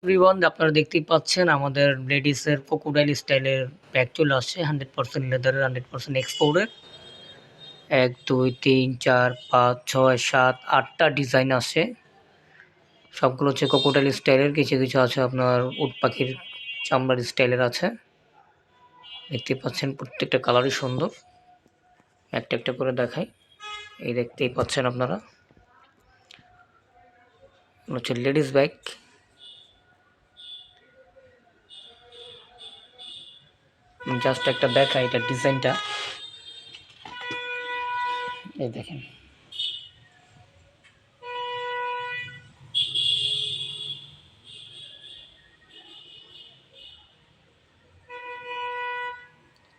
Everyone, আপনারা দেখতেই পাচ্ছেন আমাদের লেডিসের ক্রোকোডাইল স্টাইলের ব্যাগ চলে আসছে 100% লেদারের, 100% এক্সপোর্টের। 1 2 3 4 5 6 7 8টা ডিজাইন আছে। সবগুলো হচ্ছে ক্রোকোডাইল স্টাইলের, কিছু কিছু আছে আপনার উট পাখির চামড়ার স্টাইলের আছে। দেখতেই পাচ্ছেন প্রত্যেকটা কালারই সুন্দর। একটা একটা করে দেখাই, এই দেখতেই পাচ্ছেন আপনারা হচ্ছে লেডিস ব্যাগ। জাস্ট একটা দেখাই এটা ডিজাইনটা, এই দেখেন।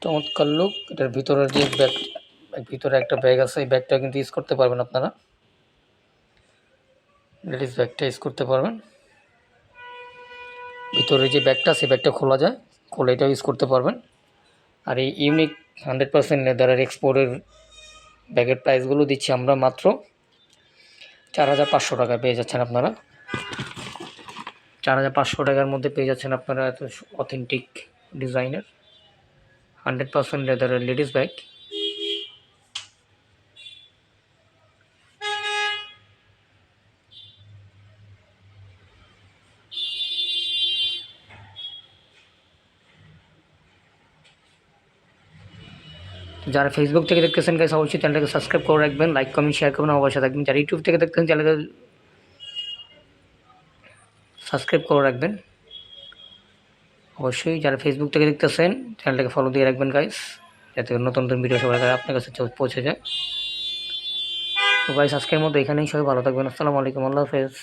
চমৎকার লুক। এটার ভিতরের যে ভিতরে একটা ব্যাগ আছে, এই ব্যাগটা কিন্তু ইউজ করতে পারবেন আপনারা, লেডিস ব্যাগটা ইউজ করতে পারবেন। ভিতরে যে ব্যাগটা, সেই ব্যাগটা খোলা যায়, খুলে এটাও ইউজ করতে পারবেন। আর এই ইউনিক 100% লেদারের এক্সপোর্টের ব্যাগের প্রাইসগুলো দিচ্ছি আমরা মাত্র 4500 টাকা পেয়ে যাচ্ছেন আপনারা। 4500 টাকার মধ্যে পেয়ে যাচ্ছেন আপনারা এত অথেন্টিক ডিজাইনের 100% লেদারের লেডিস ব্যাগ। যারা ফেসবুক থেকে দেখতেছেন গাইস, অবশ্যই চ্যানেলটাকে সাবস্ক্রাইব করে রাখবেন, লাইক কমেন্ট শেয়ার করবেন, অবশ্যই থাকবেন। যারা ইউটিউব থেকে দেখতেছেন চ্যানেলটাকে সাবস্ক্রাইব করে রাখবেন অবশ্যই। যারা ফেসবুক থেকে দেখতেছেন চ্যানেলটাকে ফলো দিয়ে রাখবেন গাইস, যাতে নতুন নতুন ভিডিও সবার আগে আপনার কাছে পৌঁছে যায়। তো গাইস, আজকের মতো এখানেই, সবাই ভালো থাকবেন। আসসালামু আলাইকুম, আল্লাহ হাফেজ।